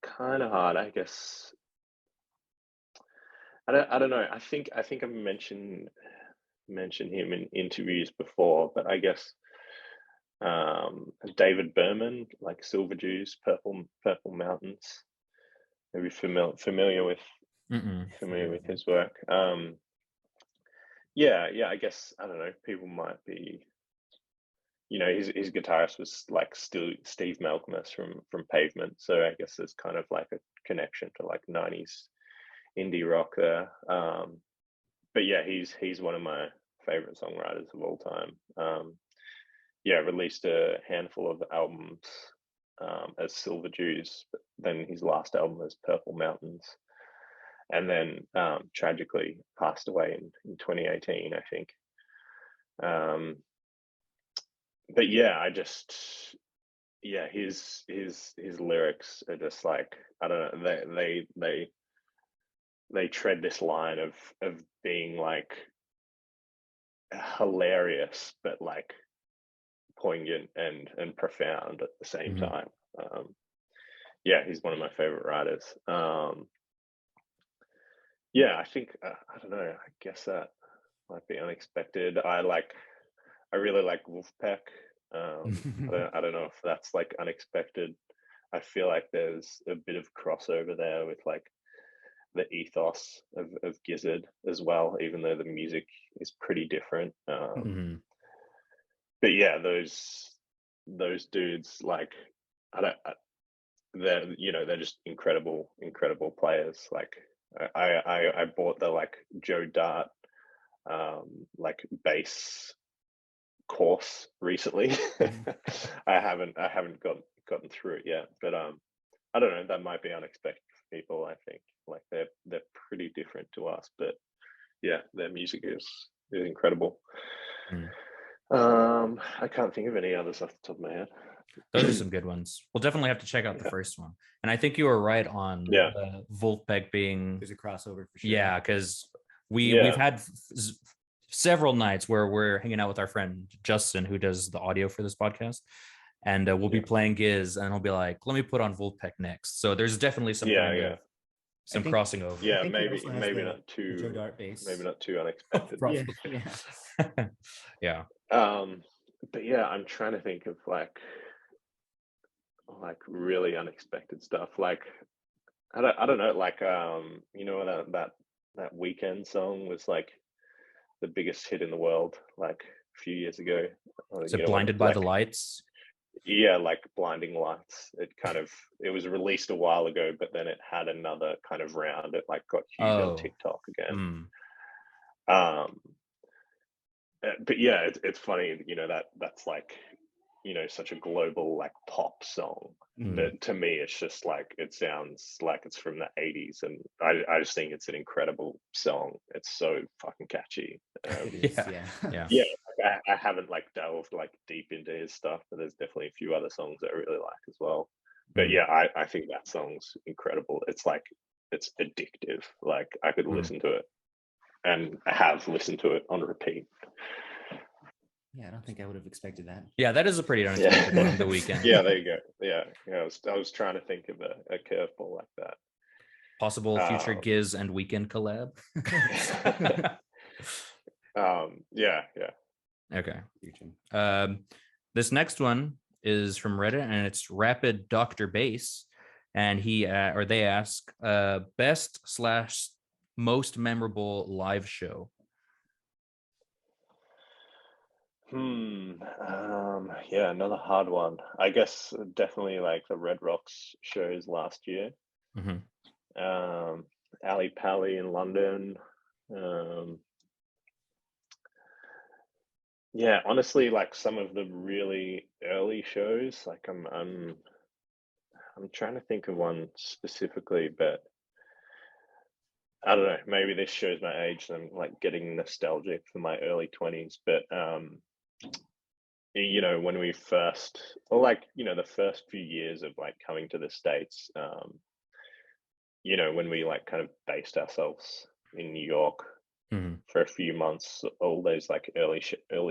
kind of hard, I guess. I don't know. I think I've mentioned him in interviews before, but I guess David Berman, like Silver Jews, Purple Mountains. Maybe familiar with his work. Yeah. I guess I don't know. People might be. His guitarist was like still Steve Malcolmus from Pavement, so I guess there's kind of like a connection to like 90s indie rock there. But yeah, he's one of my favorite songwriters of all time. Yeah, released a handful of albums as Silver Jews, but then his last album was Purple Mountains, and then tragically passed away in 2018, I think. But yeah, his lyrics are just like, I don't know, they tread this line of being like hilarious but like poignant and profound at the same time. Yeah, he's one of my favorite writers. Yeah, I think I don't know, I guess that might be unexpected. I really like Wolfpack. I don't know if that's like unexpected. I feel like there's a bit of crossover there with like the ethos of Gizzard as well, even though the music is pretty different. But yeah, those dudes, like, they're just incredible players. Like I bought the like Joe Dart like bass course recently. I haven't gotten through it yet, but I don't know, that might be unexpected for people. I think like they're pretty different to us, but yeah, their music is incredible. I can't think of any others off the top of my head. Those are some good ones. We'll definitely have to check out the first one. And I think you were right on Wolfpack being, there's a crossover for sure. Yeah, because we've had several nights where we're hanging out with our friend Justin, who does the audio for this podcast, and we'll be playing Giz, and he'll be like, "Let me put on Wolfpack next." So there's definitely some some think- crossing over. Yeah, think he maybe also has maybe the- not too Joe Dart bass. maybe not too unexpected. Probably. Yeah. Yeah. But yeah, I'm trying to think of like really unexpected stuff. Like I don't know, like you know that Weekend song was like the biggest hit in the world like a few years ago. Is You it know, Blinded by the like, Lights? yeah, like Blinding Lights. It was released a while ago, but then it had another kind of round. It like got huge Oh. on TikTok again. Mm. But yeah, it's funny, you know, that's like, you know, such a global like pop song. Mm. But to me, it's just like it sounds like it's from the 80s, and I just think it's an incredible song. It's so fucking catchy. It is, Yeah. yeah. Yeah. Yeah, I haven't like delved like deep into his stuff, but there's definitely a few other songs that I really like as well. But Mm. yeah, I think that song's incredible. It's like it's addictive. Like I could Mm. listen to it, and I have listened to it on repeat. Yeah, I don't think I would have expected that. Yeah, that is a pretty unexpected one on the Weekend. Yeah, there you go. Yeah, I was trying to think of a curveball like that. Possible future Giz and Weekend collab. Yeah. Okay. Future. This next one is from Reddit, and it's Rapid Dr. Bass, and they ask best / most memorable live show. Yeah, another hard one. I guess definitely like the Red Rocks shows last year. Mm-hmm. Ali Pali in London. Yeah, honestly, like some of the really early shows, like I'm trying to think of one specifically, but I don't know, maybe this shows my age and I'm like getting nostalgic for my early 20s. But you know, when we first, or like, you know, the first few years of like coming to the States, you know, when we like kind of based ourselves in New York Mm-hmm. for a few months, all those like early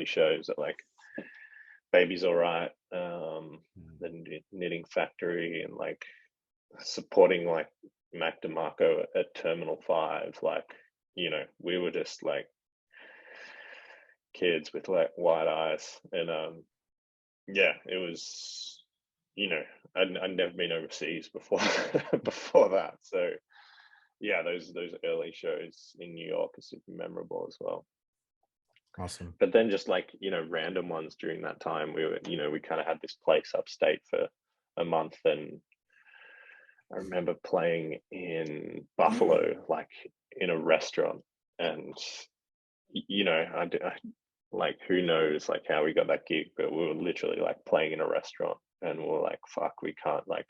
shows at like Baby's All Right, the Knitting Factory, and like supporting like Mac DeMarco at Terminal 5. Like, you know, we were just like kids with like wide eyes, and yeah, it was, you know, I'd never been overseas before before that. So yeah, those early shows in New York are super memorable as well. Awesome. But then just like, you know, random ones during that time, we were, you know, we kind of had this place upstate for a month, and I remember playing in Buffalo, like in a restaurant, and you know, I like, who knows like how we got that gig, but we were literally like playing in a restaurant, and we were like, fuck, we can't like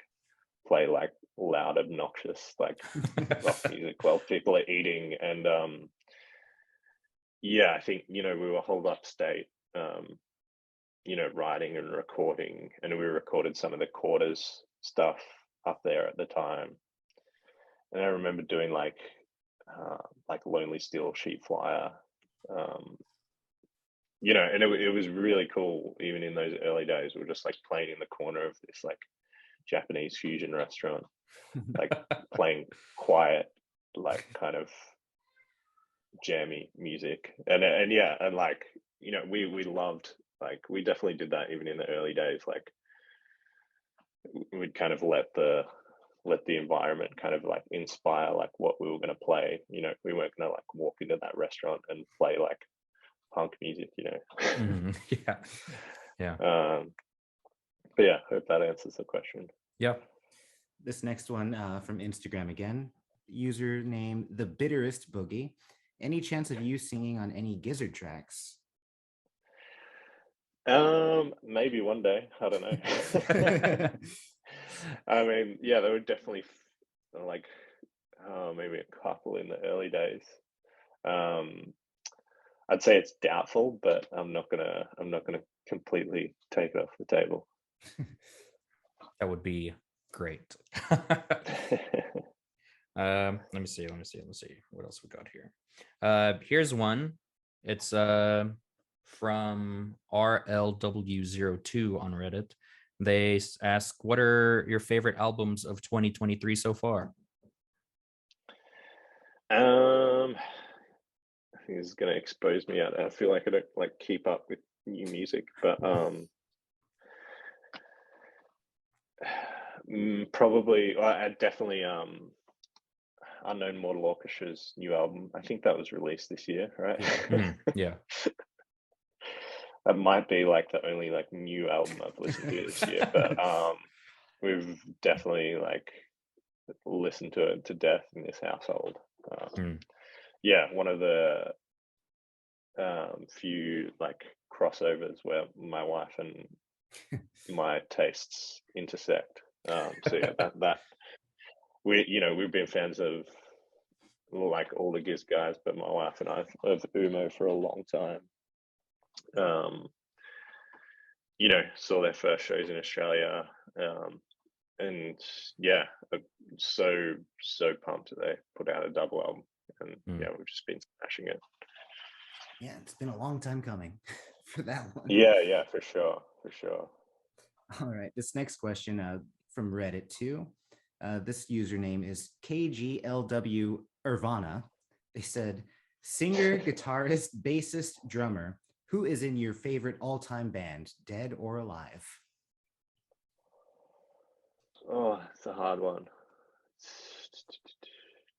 play like loud, obnoxious like rock music while people are eating. And yeah, I think, you know, we were holed upstate, you know, writing and recording, and we recorded some of the Quarters stuff up there at the time. And I remember doing like Lonely Steel Sheet Flyer, you know, and it was really cool. Even in those early days, we were just like playing in the corner of this like Japanese fusion restaurant, like playing quiet, like kind of jammy music. And yeah, and like, you know, we loved, like, we definitely did that even in the early days. Like we'd kind of let the environment kind of like inspire like what we were going to play. You know, we weren't going to like walk into that restaurant and play like punk music, you know. Mm-hmm. Yeah. But yeah, hope that answers the question. Yeah. This next one from Instagram again, username The Bitterest Boogie. Any chance of you singing on any Gizzard tracks? Maybe one day, I don't know. I mean, yeah, there were definitely like maybe a couple in the early days. I'd say it's doubtful, but I'm not gonna completely take it off the table. That would be great. Let me see. What else we got here? Here's one. It's from RLW02 on Reddit. They ask, what are your favorite albums of 2023 so far? I think this is going to expose me out. I feel like I don't like keep up with new music, but probably I definitely Unknown Mortal Orchestra's new album. I think that was released this year, right? Yeah. That might be like the only like new album I've listened to this year, but we've definitely like listened to it to death in this household. Yeah, one of the few like crossovers where my wife and my tastes intersect. So yeah, that we've been fans of like all the Giz guys, but my wife and I of Umo for a long time. Saw their first shows in Australia, and yeah, so pumped that they put out a double album, and yeah, we've just been smashing it. Yeah, it's been a long time coming for that one. Yeah, for sure. All right, this next question from Reddit too. This username is KGLW Irvana. They said, singer, guitarist, bassist, drummer, who is in your favorite all-time band, dead or alive? Oh, it's a hard one.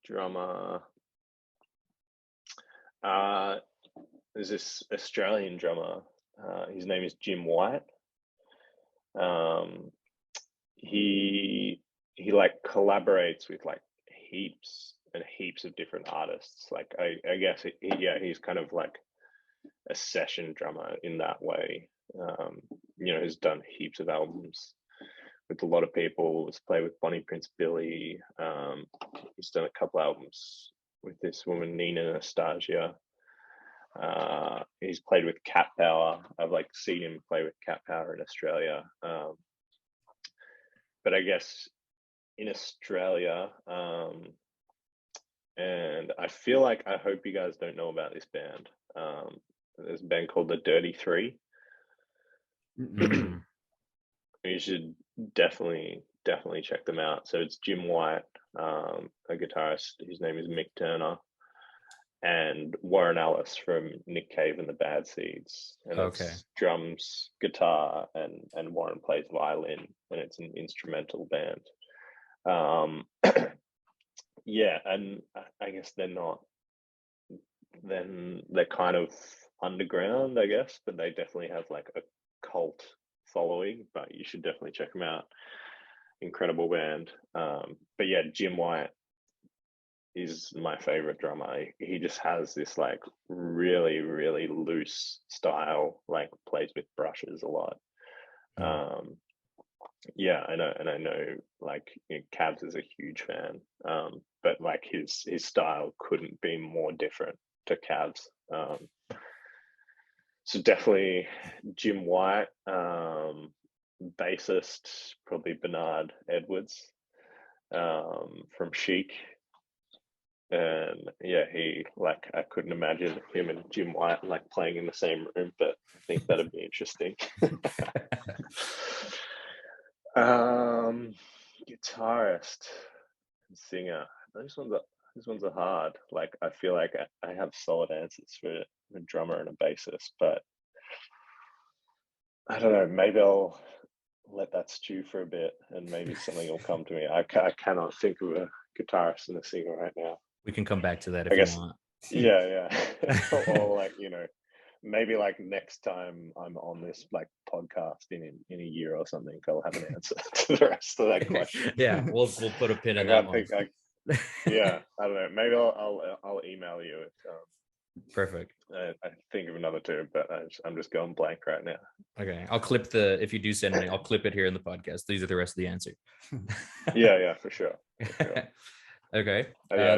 Drummer. There's this Australian drummer. His name is Jim White. He like collaborates with like heaps and heaps of different artists. Like I guess he's kind of like a session drummer in that way. Has done heaps of albums with a lot of people. He's played with Bonnie Prince Billy. He's done a couple albums with this woman Nina Nastasia. He's played with Cat Power. I've like seen him play with Cat Power in Australia. But I guess in Australia, and I feel like I hope you guys don't know about this band. There's a band called the Dirty Three. You should definitely check them out. So it's Jim White, a guitarist. His name is Mick Turner, and Warren Ellis from Nick Cave and the Bad Seeds. And it's drums, guitar, and Warren plays violin, and it's an instrumental band. Yeah, and I guess they're kind of underground, I guess, but they definitely have like a cult following. But you should definitely check them out. Incredible band. But yeah, Jim White is my favorite drummer. He just has this like really, really loose style, like plays with brushes a lot. Yeah, I know like Cabs is a huge fan, but like his style couldn't be more different to Cabs. So definitely Jim White, bassist, probably Bernard Edwards, from Chic. And yeah, I couldn't imagine him and Jim White like playing in the same room, but I think that'd be interesting. Guitarist and singer. Those ones are hard. Like I feel like I have solid answers for a drummer and a bassist, but I don't know. Maybe I'll let that stew for a bit, and maybe something will come to me. I cannot think of a guitarist and a singer right now. We can come back to that if you want. Yeah. or like maybe like next time I'm on this like podcast in a year or something, I'll have an answer to the rest of that question. Yeah, we'll put a pin in that one. Yeah, I don't know. Maybe I'll email you if perfect. I think of another two, but I'm just going blank right now. Okay, I'll clip if you do send me, I'll clip it here in the podcast. These are the rest of the answer. Yeah, for sure. Okay. I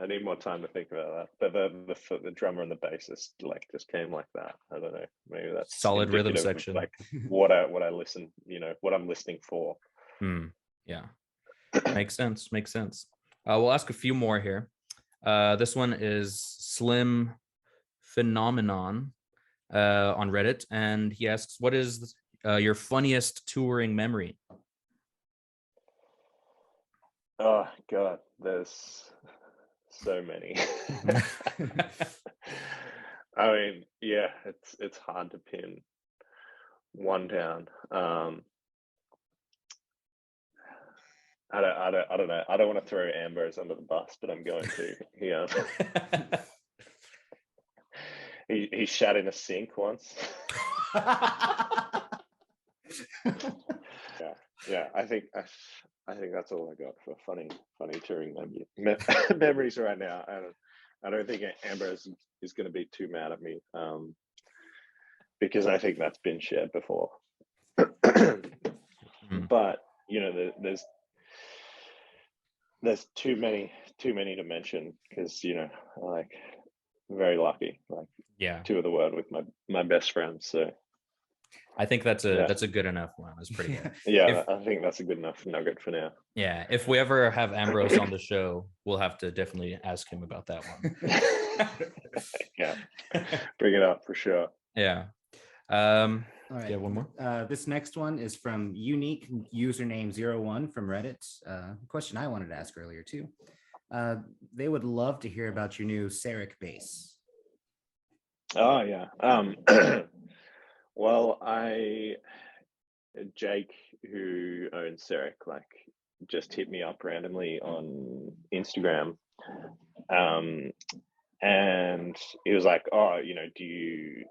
need more time to think about that. But the drummer and the bassist like just came like that. I don't know. Maybe that's solid rhythm section. Like what I listen, what I'm listening for. Yeah. Makes sense. We'll ask a few more here. This one is Slim Phenomenon on Reddit, and he asks, what is your funniest touring memory? Oh God, there's so many. I mean, yeah, it's hard to pin one down. I don't know. I don't want to throw Ambrose under the bus, but I'm going to. He shat in a sink once. Yeah. I think that's all I got for funny touring memories right now. I don't think Ambrose is going to be too mad at me, because I think that's been shared before. But there's too many to mention, because like, very lucky, like, Yeah, two of the world with my best friends. So I think that's a good enough one. That's pretty good. Yeah, I think that's a good enough nugget for now. Yeah, if we ever have Ambrose on the show, we'll have to definitely ask him about that one. Yeah, bring it up for sure. Yeah. All right. Yeah, one more. This next one is from unique username 01 from Reddit. A question I wanted to ask earlier too. They would love to hear about your new saric bass. Oh yeah. Well, Jake, who owns Saric, like, just hit me up randomly on Instagram, and he was like, "Oh, do you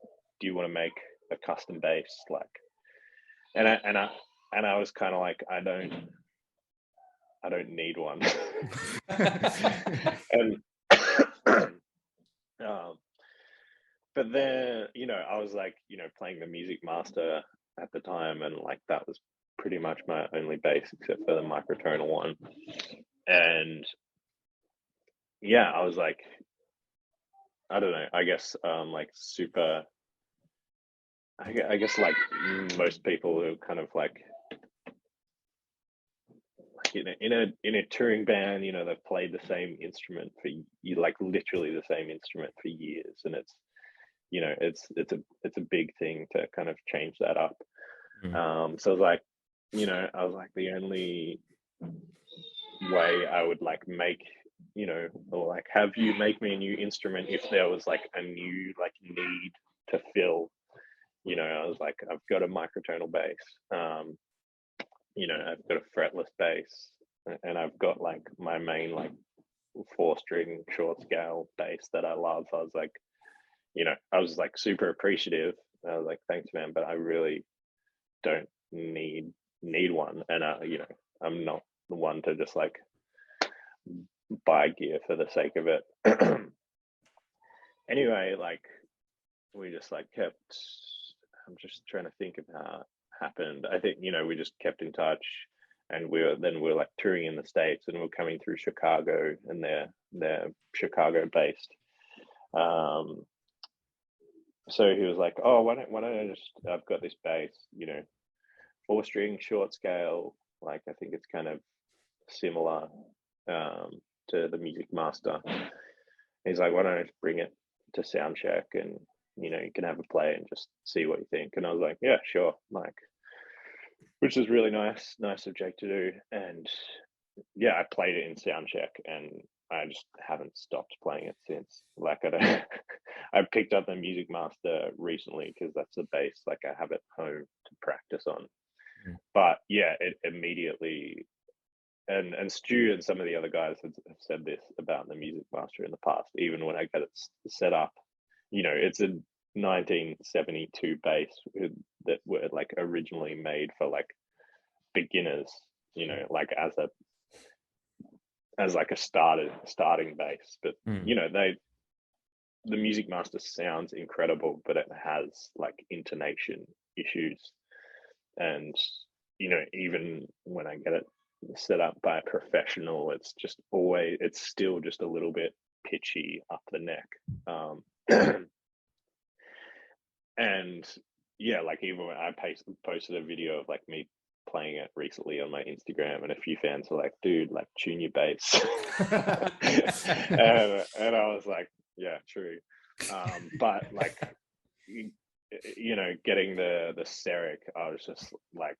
want to make a custom bass?" Like, and I was kind of like, I don't need one. And but then I was like, playing the Music Master at the time, and like, that was pretty much my only bass except for the microtonal one. And yeah, I was like, I don't know, I guess like super, I guess like most people who kind of like in a touring band, they've played the same instrument for like literally the same instrument for years, and it's it's a big thing to kind of change that up. So I was like, the only way I would like make, or like have you make me a new instrument if there was like a new like need to fill. I was like, I've got a microtonal bass, I've got a fretless bass, and I've got like my main like 4-string short scale bass that I love. I was like, I was like super appreciative. I was like, thanks, man, but I really don't need one. And I'm not the one to just like buy gear for the sake of it. Anyway, like, we just like kept, I'm just trying to think of how it happened. I think, we just kept in touch, and we were like touring in the States, and we're coming through Chicago, and they're Chicago based. So he was like, "Oh, why don't I just? I've got this bass, 4-string short scale. Like, I think it's kind of similar to the Music Master." He's like, "Why don't I just bring it to sound check, and you can have a play and just see what you think?" And I was like, "Yeah, sure." Like, which is really nice of Jake to do. And yeah, I played it in sound check, and I just haven't stopped playing it since. Like, I picked up the Music Master recently because that's the bass like I have at home to practice on. But yeah, it immediately, and Stu and some of the other guys have said this about the Music Master in the past. Even when I get it set up, it's a 1972 bass that were like originally made for like beginners, like as like a starting bass. But the Music Master sounds incredible, but it has like intonation issues. And even when I get it set up by a professional, it's still just a little bit pitchy up the neck. And yeah, like, even when I posted a video of like me playing it recently on my Instagram, and a few fans were like, "Dude, like, tune your bass." and I was like, yeah, true. But like, getting the saric, I was just like,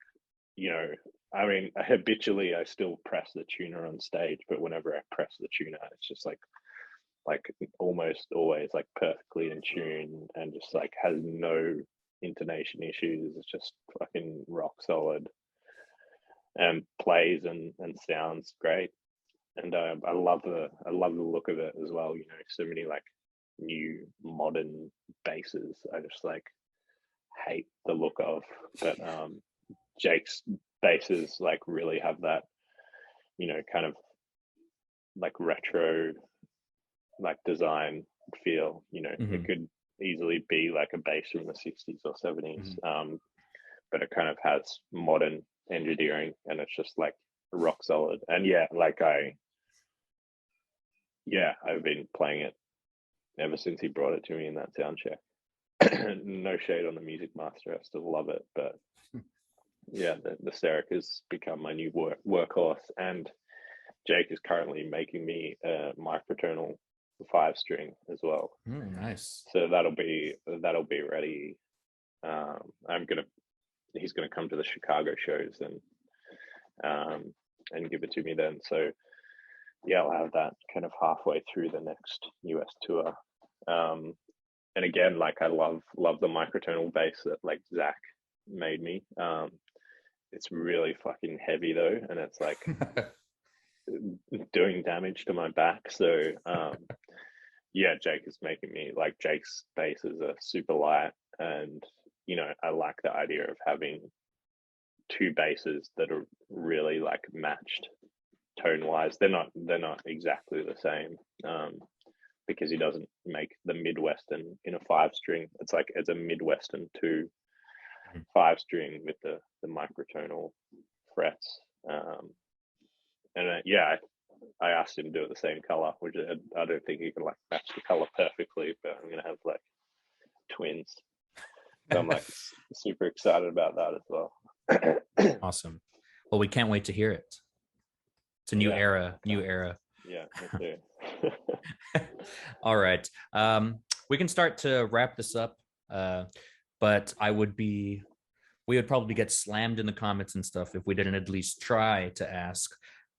I mean, habitually I still press the tuner on stage, but whenever I press the tuner, it's just like like almost always like perfectly in tune and just like has no intonation issues. It's just fucking rock solid and plays and sounds great. And I love the look of it as well. You know, so many like new modern basses I just like hate the look of, but Jake's basses like really have that, you know, kind of like retro like design feel. You know, it could easily be like a bass from the 60s or 70s, but it kind of has modern engineering and it's just like rock solid. And yeah, like I've been playing it ever since he brought it to me in that sound check. No shade on the music master, I still love it, but yeah, the saric has become my new workhorse. And Jake is currently making me a microtonal 5-string as well. Nice. So that'll be ready. He's gonna come to the Chicago shows and give it to me then. So yeah, I'll have that kind of halfway through the next US tour. And again, like I love the microtonal bass that like Zach made me. It's really fucking heavy though, and it's like doing damage to my back. So yeah, Jake is making me like Jake's basses are super light, and you know, I like the idea of having two basses that are really like matched tone wise. They're not exactly the same, because he doesn't make the Midwestern in a 5-string. It's a Midwestern 2 5-string with the microtonal frets. And yeah, I asked him to do it the same color, which I don't think he can like match the color perfectly, but I'm gonna have like twins. So I'm like super excited about that as well. Awesome. Well, we can't wait to hear it. It's a new era. Yeah, me too. All right. We can start to wrap this up. But we would probably get slammed in the comments and stuff if we didn't at least try to ask.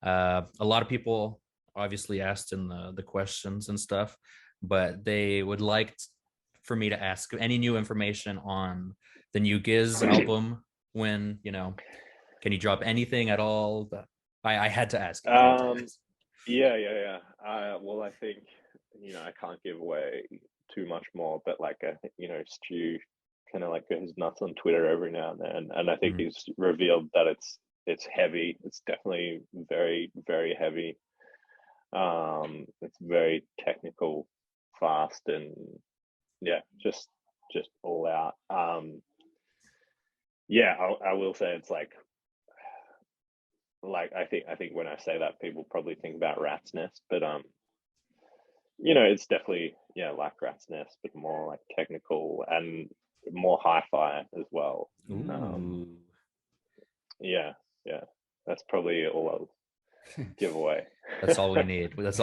A lot of people obviously asked in the questions and stuff, but they would like for me to ask any new information on the new Giz album. When, you know, can you drop anything at all? I had to ask. Yeah. Well, I think, you know, I can't give away too much more, but like, you know, Stu kind of like goes nuts on Twitter every now and then, and I think he's revealed that it's heavy. It's definitely very, very heavy. It's very technical, fast, and yeah, just all out. Yeah, I will say it's like I think when I say that, people probably think about Rat's Nest, but you know, it's definitely like Rat's Nest, but more like technical and more hi-fi as well. Yeah, that's probably all I'll give away. That's all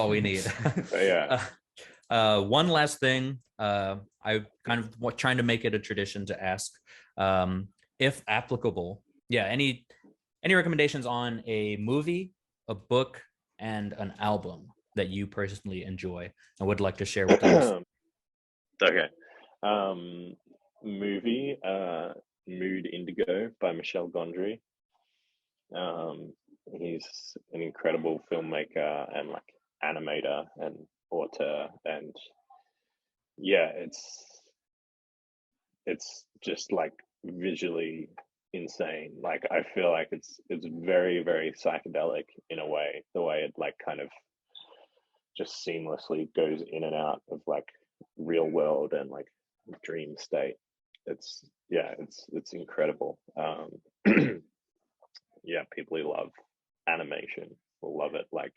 we need. Yeah. One last thing, I kind of trying to make it a tradition to ask, if applicable, any recommendations on a movie, a book, and an album that you personally enjoy and would like to share with us? Okay. Movie, Mood Indigo by Michel Gondry. He's an incredible filmmaker and like animator and author, and yeah, it's just like visually insane. Like I feel like it's very, very psychedelic in a way, the way it like kind of just seamlessly goes in and out of like real world and like dream state. It's incredible. Yeah, people who love animation will love it. Like,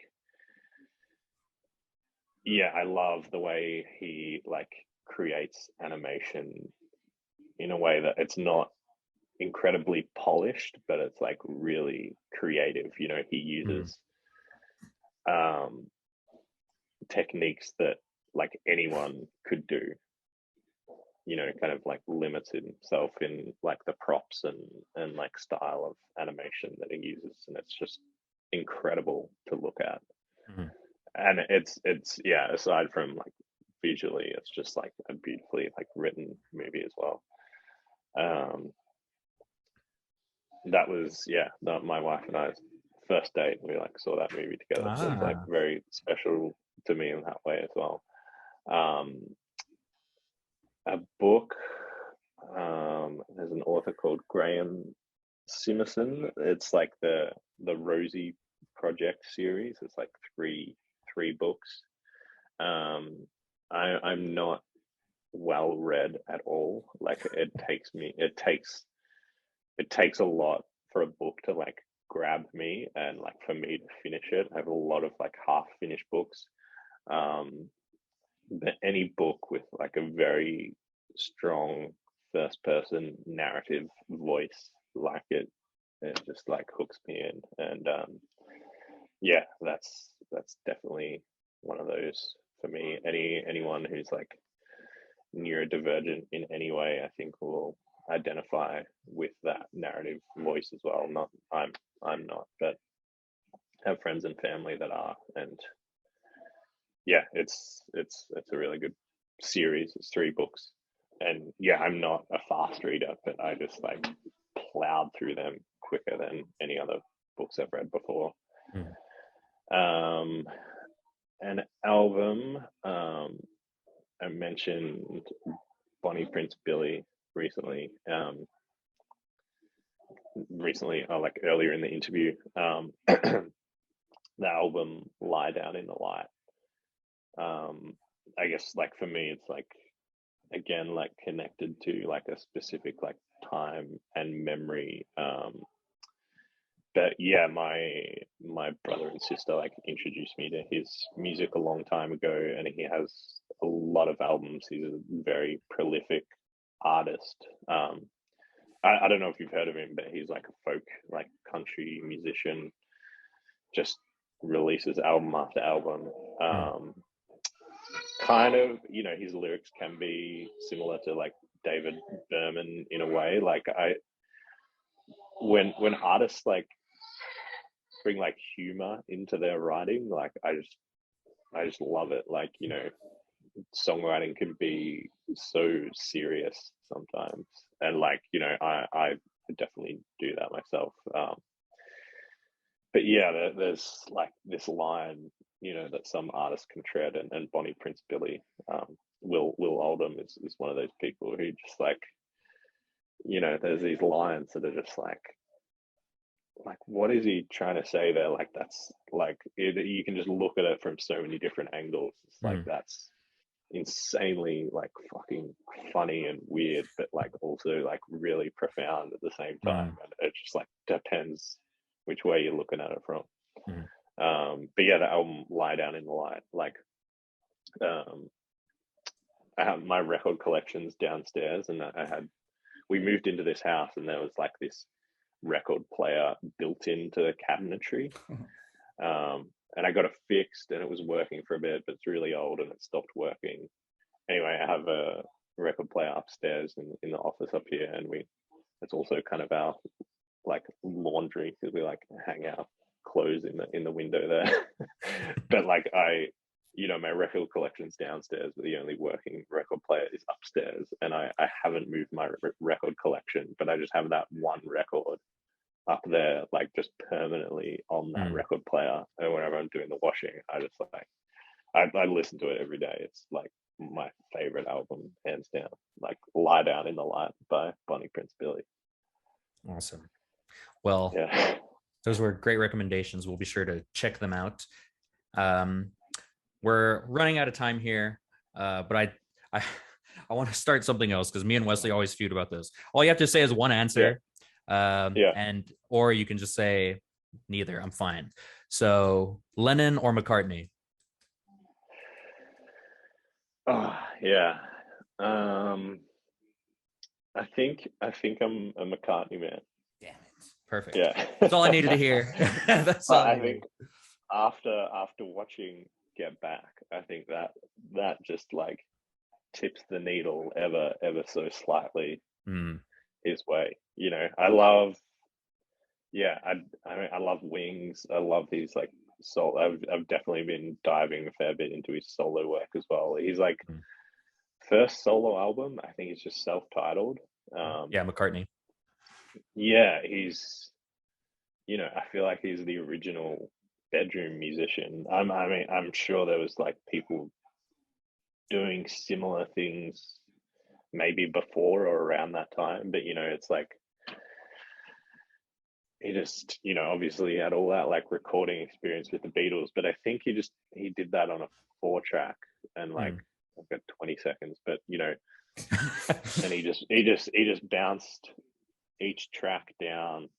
yeah, I love the way he like creates animation in a way that it's not incredibly polished, but it's like really creative. You know, he uses techniques that like anyone could do, you know, kind of like limits himself in like the props and like style of animation that he uses, and it's just incredible to look at. and it's yeah, aside from like visually, it's just like a beautifully like written movie as well. um that was, yeah, my wife and I's first date. We like saw that movie together, so it's like Ah, very special to me in that way as well. um a book, there's an author called Graham Simerson. It's like the Rosie Project series. It's like three books. um I'm not well read at all. Like it takes a lot for a book to like grab me and like for me to finish it. I have a lot of like half finished books. um but any book with like a very strong first person narrative voice, like it just like hooks me in. And yeah, that's definitely one of those for me. Anyone who's like neurodivergent in any way, I think will identify with that narrative voice as well. Not I'm not, but have friends and family that are. And yeah, it's a really good series. It's three books, and yeah, I'm not a fast reader, but I just like plowed through them quicker than any other books I've read before. mm. Um, an album, I mentioned Bonnie Prince Billy recently. Like earlier in the interview, the album "Lie Down in the Light." I guess like for me, it's like again like connected to like a specific like time and memory. But yeah, my brother and sister like introduced me to his music a long time ago, and he has a lot of albums. He's a very prolific artist. I don't know if you've heard of him, but he's like a folk, like country musician. Just releases album after album. Mm. Kind of, his lyrics can be similar to like David Berman in a way. Like when artists like bring like humor into their writing, like I just love it. Like, songwriting can be so serious sometimes, and like, I definitely do that myself. But yeah, there's like this line, that some artists can tread, and Bonnie Prince Billy, Will Oldham is one of those people who just like, there's these lines that are just like what is he trying to say there? Like that's like you can just look at it from so many different angles. It's like Mm. that's insanely like fucking funny and weird, but like also like really profound at the same time. Mm. And it just like depends which way you're looking at it from. Mm. But yeah, the album "Lie Down in the Light," like I have my record collections downstairs, and we moved into this house, and there was like this record player built into the cabinetry. And I got it fixed, and it was working for a bit, but it's really old and it stopped working. Anyway, I have a record player upstairs in the office up here, and it's also kind of our like laundry, because we like hang our clothes in the window there. But like my record collection's downstairs, but the only working record player is upstairs, and I haven't moved my record collection, but I just have that one record up there, like just permanently on that Mm. record player. And whenever I'm doing the washing, I just like I listen to it every day. It's like my favorite album, hands down. Like "Lie Down in the Light" by Bonnie Prince Billy. Awesome. Well, Yeah. those were great recommendations. We'll be sure to check them out. Um, we're running out of time here, but I I want to start something else, because me and Wesley always feud about this. All you have to say is one answer, Yeah. and or you can just say neither. I'm fine. So Lennon or McCartney? Oh, yeah. I think I'm a McCartney man. Damn it. Perfect. Yeah. That's all I needed to hear. That's all I I think needed. after watching Get Back, I think that just like tips the needle ever so slightly Mm. his way. I love, yeah, I mean, I love Wings. I love these like solo. I've definitely been diving a fair bit into his solo work as well. He's like first solo album, I think it's just self-titled. Yeah, McCartney. Yeah, he's, you know, I feel like he's the original bedroom musician. I mean, I'm sure there was like people doing similar things maybe before or around that time, but you know, it's like he just, you know, obviously had all that like recording experience with the Beatles, but I think he did that on a 4-track and like I've got 20 seconds, but you know, and he just bounced each track down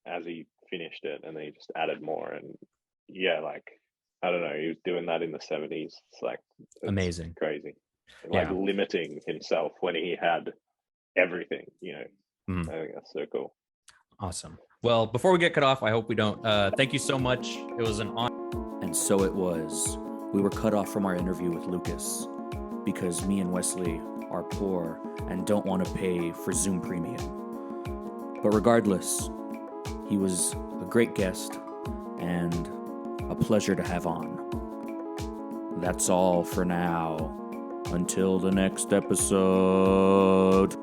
as he finished it, and then he just added more. And yeah, like I don't know, he was doing that in the 70s. It's like amazing, crazy, like limiting himself when he had everything. You know, I think that's so cool. Awesome. Well, before we get cut off, I hope we don't. Thank you so much. It was an honor. And so it was. We were cut off from our interview with Lucas because me and Wesley are poor and don't want to pay for Zoom Premium. But regardless, he was a great guest and a pleasure to have on. That's all for now. Until the next episode.